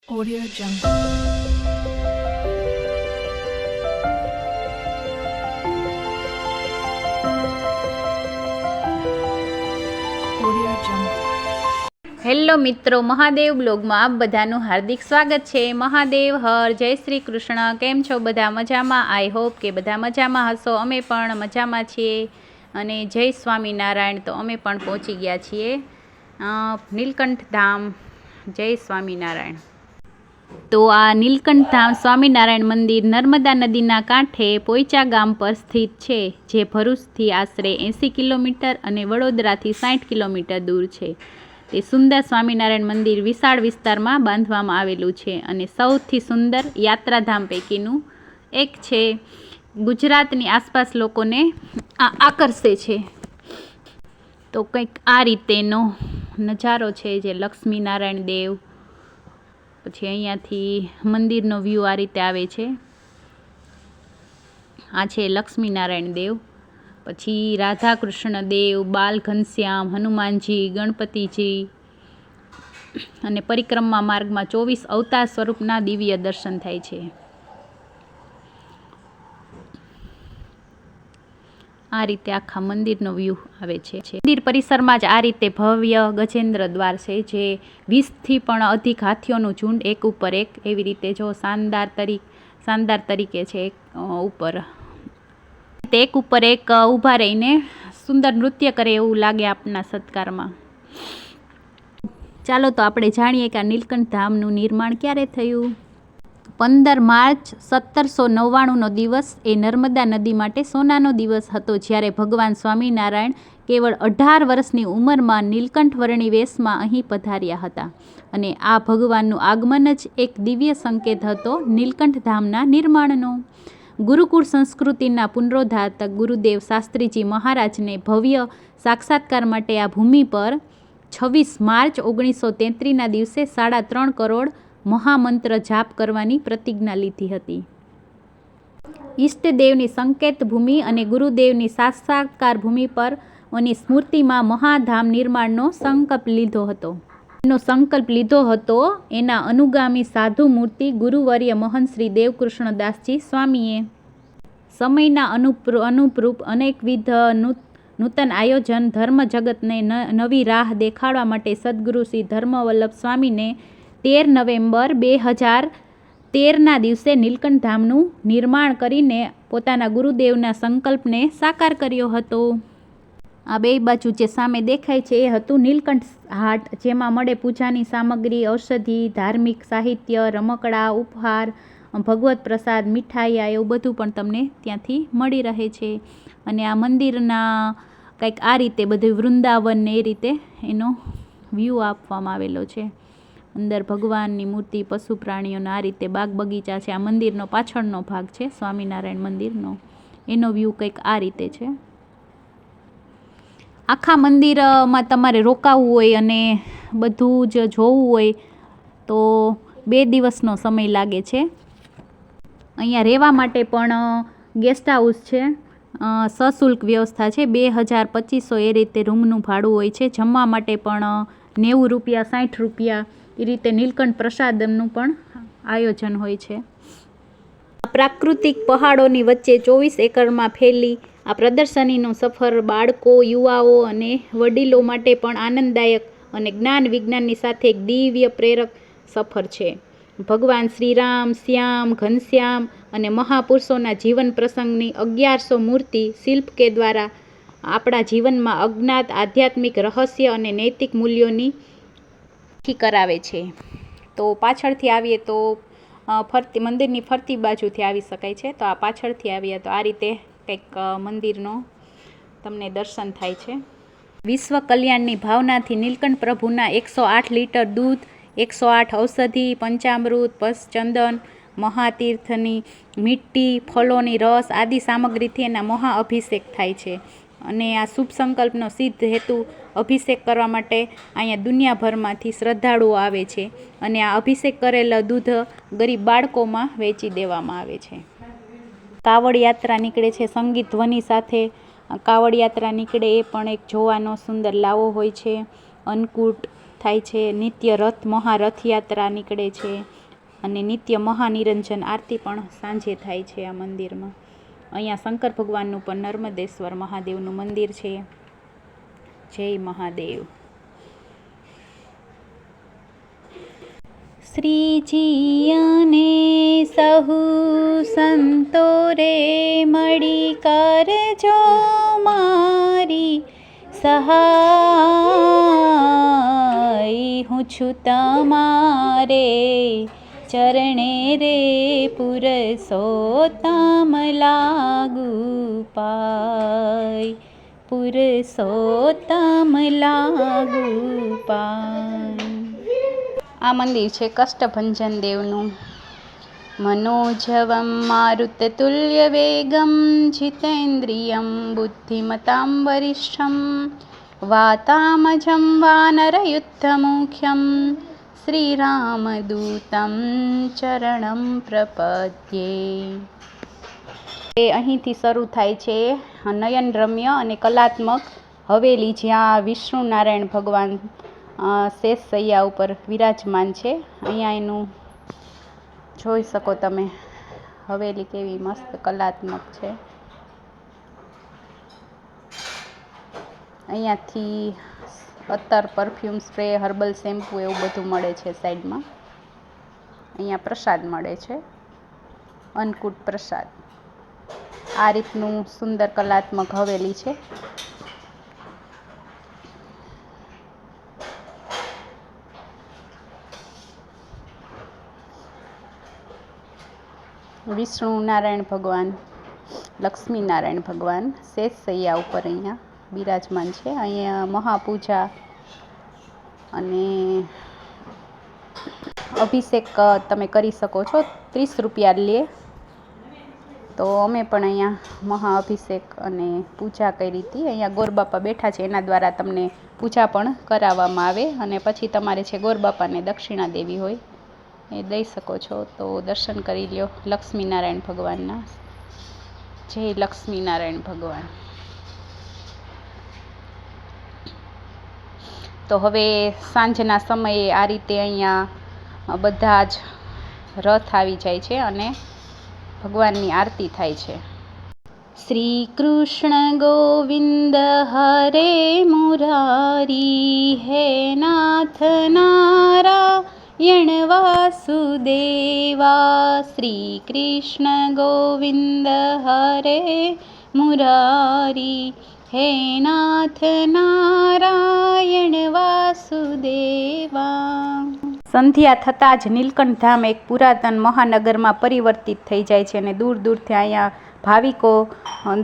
Audio Jungle. Audio Jungle. Hello મિત્રો, મહાદેવ બ્લોગમાં આપ બધાનું હાર્દિક સ્વાગત છે. મહાદેવ હર, જય શ્રી કૃષ્ણ. કેમ છો બધા? મજામાં? આઈ હોપ કે બધા મજામાં હશો. અમે પણ મજામાં છીએ. અને જય સ્વામિનારાયણ. તો અમે પણ પહોંચી ગયા છીએ નીલકંઠ ધામ. જય સ્વામિનારાયણ. તો આ નીલકંઠ ધામ સ્વામિનારાયણ મંદિર નર્મદા નદીના કાંઠે પોઈચા ગામ પર સ્થિત છે, જે ભરૂચથી આશરે 80 કિલોમીટર અને વડોદરાથી 60 કિલોમીટર દૂર છે. તે સુંદર સ્વામિનારાયણ મંદિર વિશાળ વિસ્તારમાં બાંધવામાં આવેલું છે અને સૌથી સુંદર યાત્રાધામ પૈકીનું એક છે. ગુજરાતની આસપાસ લોકોને આકર્ષે છે. તો કંઈક આ રીતેનો નજારો છે, જે લક્ષ્મીનારાયણ દેવ. પછી અહીંયાથી મંદિરનો વ્યૂ આ રીતે આવે છે. આ છે લક્ષ્મીનારાયણ દેવ. પછી રાધા કૃષ્ણ દેવ, બાલ ઘનશ્યામ, હનુમાનજી, ગણપતિજી અને પરિક્રમા માર્ગમાં 24 અવતાર સ્વરૂપના દિવ્ય દર્શન થાય છે. આ રીતે આખા મંદિરનો વ્યૂ આવે છે. મંદિર પરિસરમાં જ આ રીતે ભવ્ય ગજેન્દ્ર દ્વાર છે, જે 20થી પણ અધિક હાથીઓનું ઝુંડ એક ઉપર એક એવી રીતે જો શાનદાર તરીકે છે ઉપર એક ઉપર એક ઊભા રહીને સુંદર નૃત્ય કરે એવું લાગે આપના સત્કારમાં. ચાલો તો આપણે જાણીએ કે આ નીલકંઠ ધામનું નિર્માણ ક્યારે થયું. 15 માર્ચ 1799નો દિવસ એ નર્મદા નદી માટે સોનાનો દિવસ હતો, જ્યારે ભગવાન સ્વામિનારાયણ કેવળ 18 વર્ષની ઉંમરમાં નીલકંઠ વર્ણી વેશમાં અહીં પધાર્યા હતા. અને આ ભગવાનનું આગમન જ એક દિવ્ય સંકેત હતો નીલકંઠ ધામના નિર્માણનો. ગુરુકુળ સંસ્કૃતિના પુનરોદ્ધારક ગુરુદેવ શાસ્ત્રીજી મહારાજને ભવ્ય સાક્ષાત્કાર માટે આ ભૂમિ પર 26 માર્ચ 1933ના દિવસે 3.5 કરોડ મહામંત્ર જાપ કરવાની પ્રતિજ્ઞા લીધી હતી. ઈષ્ટદેવની સંકેત ભૂમિ અને ગુરુદેવની સાક્ષાત્કાર ભૂમિ પર ની સ્મૃતિમાં મહાધામ નિર્માણનો સંકલ્પ લીધો હતો. એના અનુગામી સાધુ મૂર્તિ ગુરુવર્ય મહંત શ્રી દેવકૃષ્ણદાસજી સ્વામીએ સમયના અનુરૂપ અનેકવિધ નૂતન આયોજન ધર્મ જગતને નવી રાહ દેખાડવા માટે સદગુરુ શ્રી ધર્મવલ્લભ સ્વામીને 13 નવેમ્બર 2013ના દિવસે નીલકંઠ ધામનું નિર્માણ કરીને પોતાના ગુરુદેવના સંકલ્પને સાકાર કર્યો હતો. આ બે બાજુ જે સામે દેખાય છે એ હતું નીલકંઠ હાટ, જેમાં મળે પૂજાની સામગ્રી, ઔષધિ, ધાર્મિક સાહિત્ય, રમકડા, ઉપહાર, ભગવત પ્રસાદ, મીઠાઈ, એવું બધું પણ તમને ત્યાંથી મળી રહે છે. અને આ મંદિરના કંઈક આ રીતે બધું વૃંદાવન એ રીતે એનો વ્યૂ આપવામાં આવેલો છે. અંદર ભગવાનની મૂર્તિ, પશુ પ્રાણીઓનો આ રીતે બાગ બગીચા છે. આ મંદિરનો પાછળનો ભાગ છે સ્વામિનારાયણ મંદિરનો. એનો વ્યૂ કંઈક આ રીતે છે. આખા મંદિરમાં તમારે રોકાવું હોય અને બધું જ જોવું હોય તો 2 દિવસનો સમય લાગે છે. અહીંયા રહેવા માટે પણ ગેસ્ટ હાઉસ છે, સશુલ્ક વ્યવસ્થા છે. 2200 એ રીતે રૂમનું ભાડું હોય છે. જમવા માટે પણ 90 રૂપિયા, 60 રૂપિયા એ રીતે નીલકંઠ પ્રસાદમનું પણ આયોજન હોય છે. પ્રાકૃતિક પહાડોની વચ્ચે 24 એકરમાં ફેલી આ પ્રદર્શનીનો સફર બાળકો, યુવાઓ અને વડીલો માટે પણ આનંદદાયક અને જ્ઞાન વિજ્ઞાનની સાથે એક દિવ્ય પ્રેરક સફર છે. ભગવાન શ્રીરામ, શ્યામ, ઘનશ્યામ અને મહાપુરુષોના જીવન પ્રસંગની 1100 મૂર્તિ શિલ્પકે દ્વારા આપણા જીવનમાં અજ્ઞાત આધ્યાત્મિક રહસ્ય અને નૈતિક મૂલ્યોની કરાવે છે. તો પાછળથી આવીએ તો મંદિરની ફરતી બાજુથી આવી શકાય છે. તો આ પાછળથી આવીએ તો આ રીતે કંઈક મંદિરનો તમને દર્શન થાય છે. વિશ્વ કલ્યાણની ભાવનાથી નીલકંઠ પ્રભુના 108 લીટર દૂધ, 108 ઔષધિ, પંચામૃત, પંચચંદન, મહાતીર્થની મીઠી, ફળોની રસ આદિ સામગ્રીથી એના મહા અભિષેક થાય છે. અને આ શુભ સંકલ્પનો સિદ્ધ હેતુ અભિષેક કરવા માટે અહીંયા દુનિયાભરમાંથી શ્રદ્ધાળુઓ આવે છે. અને આ અભિષેક કરેલા દૂધ ગરીબ બાળકોમાં વેચી દેવામાં આવે છે. કાવડ યાત્રા નીકળે છે સંગીત ધ્વનિ સાથે. કાવડ યાત્રા નીકળે એ પણ એક જોવાનો સુંદર લાવો હોય છે. અન્નકૂટ થાય છે, નિત્ય મહારથયાત્રા નીકળે છે અને નિત્ય મહાનિરંજન આરતી પણ સાંજે થાય છે આ મંદિરમાં. અહીંયા શંકર ભગવાનનું પણ નર્મદેશ્વર મહાદેવનું મંદિર છે. જય મહાદેવ. શ્રીજી અને સહુ સંતો રે મળી કરજો મારી સહાય, હું છું તમારે ચરણે રે પુરુષોત્તમ લાગુ પાય, પુરુષોત્તમ લાગુ પાય. આ મંદિર છે કષ્ટભંજન દેવનું. મનોજવમ મારુતતુલ્ય વેગમ જીતેન્દ્રિયમ બુદ્ધિમતામ વરિષ્ઠમ વાતામજં વાનરયુદ્ધમુખ્યમ શ્રીરામદૂતમ ચરણમ પ્રપદ્યે. એ અહીંથી શરૂ થાય છે નયનરમ્ય અને કલાત્મક હવેલી, જ્યાં વિષ્ણુ નારાયણ ભગવાન શેષ શૈયા ઉપર વિરાજમાન છે. અહીંયા એનું જોઈ શકો તમે હવેલી કેવી મસ્ત કલાત્મક છે. અહીંયાથી અત્તર, પરફ્યુમ, સ્પ્રે, હર્બલ શેમ્પૂ એવું બધું મળે છે સાઈડમાં. અહીંયા પ્રસાદ મળે છે, અન્નકૂટ પ્રસાદ. આ રીતનું સુંદર કલાત્મક હવેલી છે. વિષ્ણુ નારાયણ ભગવાન, લક્ષ્મી નારાયણ ભગવાન શેષ શૈયા ઉપર અહીંયા બિરાજમાન છે. અહીંયા મહાપૂજા અને અભિષેક તમે કરી શકો છો. 30 રૂપિયા લે. તો અમે પણ અહીંયા મહાઅભિષેક અને પૂજા કરી હતી. અહીંયા ગોરબાપા બેઠા છે, એના દ્વારા તમને પૂજા પણ કરાવવામાં આવે અને પછી તમારે છે ગોરબાપાને દક્ષિણા દેવી હોય એ દઈ શકો છો. તો દર્શન કરી લ્યો લક્ષ્મીનારાયણ ભગવાનના. જય લક્ષ્મીનારાયણ ભગવાન. તો હવે સાંજના સમયે આ રીતે અહીંયા બધા જ રથ આવી જાય છે અને ભગવાનની આરતી થાય છે. શ્રી કૃષ્ણ ગોવિંદ હરે મુરારી હે નાથ નારાયણ વાસુદેવા. શ્રી કૃષ્ણ ગોવિંદ હરે મુરારી હે નાથ નારાયણ વાસુદેવા. સંધ્યા થતાં જ નીલકંઠ ધામ એક પુરાતન મહાનગરમાં પરિવર્તિત થઈ જાય છે અને દૂર દૂરથી અહીંયા ભાવિકો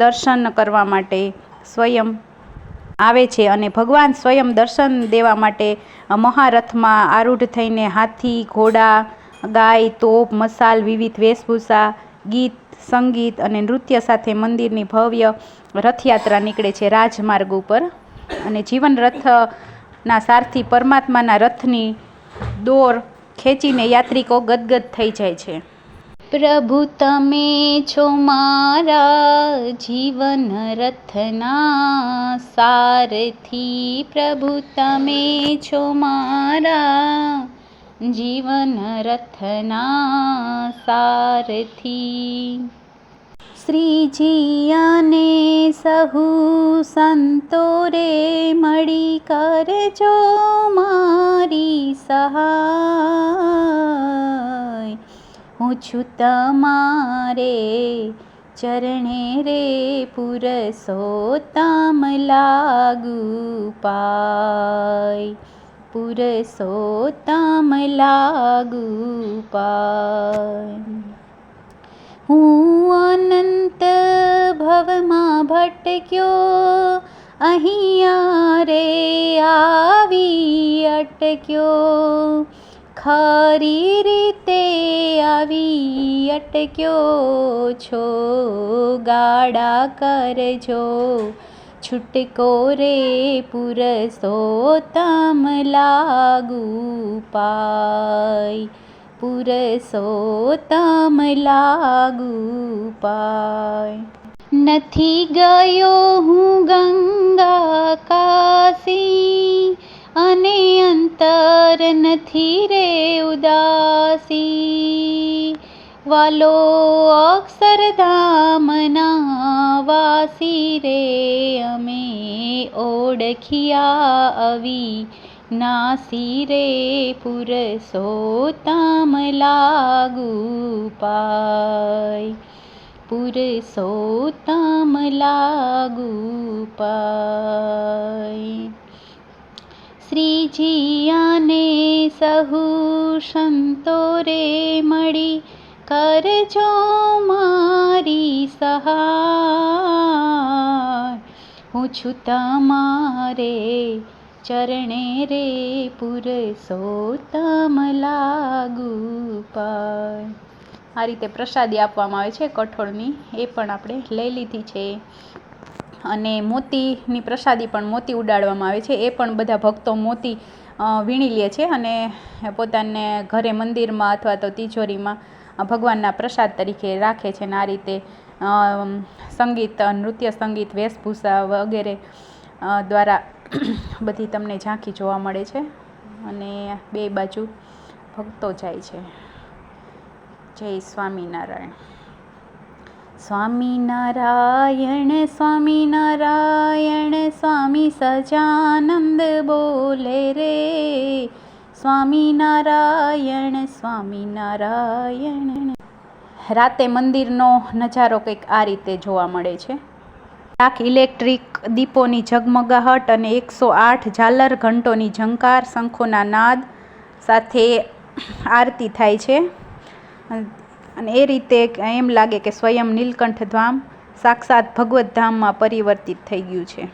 દર્શન કરવા માટે સ્વયં આવે છે અને ભગવાન સ્વયં દર્શન દેવા માટે મહારથમાં આરૂઢ થઈને હાથી, ઘોડા, ગાય, તોપ, મસાલ, વિવિધ વેશભૂષા, ગીત, સંગીત અને નૃત્ય સાથે મંદિરની ભવ્ય રથયાત્રા નીકળે છે રાજમાર્ગ ઉપર. અને જીવન રથના સારથી પરમાત્માના રથની દોર ખેંચીને યાત્રિકો ગદગદ થઈ જાય છે. પ્રભુ તમે છો મારા જીવન રથના સારથી, પ્રભુ તમે છો મારા જીવન રથના સારથી. શ્રીજી અને સહુ સંતો રે મળી કરજો મારી સહાય, હું છું તમારે ચરણે રે પુરુષોત્તમ લાગુ પાય, પુરુષોત્તમ લાગુ પાય. હું અનંત ભવમાં ભટક્યો, અહીંયા રે આવી અટક્યો, ખરી રીતે આવી અટક્યો છો, ગાડા કરજો છૂટકો રે પુરુષોત્તમ લાગુ પાય, પુરુષોત્તમ લાગુ પાય. નથી ગયો હું ગંગા કાશી, અને અંતર નથી રે ઉદાસી. વાલો અક્ષરધામના વાસી રે અમે ઓળખ્યા આવી નાસી રે પુરુષોત્તમ લાગુ પાય. પુરુષોત્તમ લાગુ પાય. શ્રીજી આને સહુ સંતો રે મળી કરજો મારી સહાય. હું છું તમારે ચરણે રે પુરુષોત્તમ લાગુ પાય. આ રીતે પ્રસાદી આપવામાં આવે છે કઠોળની, એ પણ આપણે લઈ લીધી છે. અને મોતીની પ્રસાદી પણ મોતી ઉડાડવામાં આવે છે, એ પણ બધા ભક્તો મોતી વીણી લે છે અને પોતાને ઘરે મંદિરમાં અથવા તો તિજોરીમાં ભગવાનના પ્રસાદ તરીકે રાખે છે. અને આ રીતે સંગીત, નૃત્ય સંગીત, વેશભૂષા વગેરે દ્વારા બધી તમને ઝાંખી જોવા મળે છે અને બે બાજુ ભક્તો જાય છે. જય સ્વામિનારાયણ. સ્વામિનારાયણ સ્વામિનારાયણ સ્વામી સજાનંદ બોલે રે. સ્વામિનારાયણ સ્વામિનારાયણ. રાતે મંદિરનો નજારો કંઈક આ રીતે જોવા મળે છે. લાખ ઇલેક્ટ્રિક દીપોની ઝગમગાહટ અને 108 ઝાલર ઘંટોની ઝંકાર, શંખોના નાદ સાથે આરતી થાય છે. અને એ રીતે એમ લાગે કે સ્વયં નીલકંઠ ધામ સાક્ષાત ભગવત ધામમાં પરિવર્તિત થઈ ગયું છે.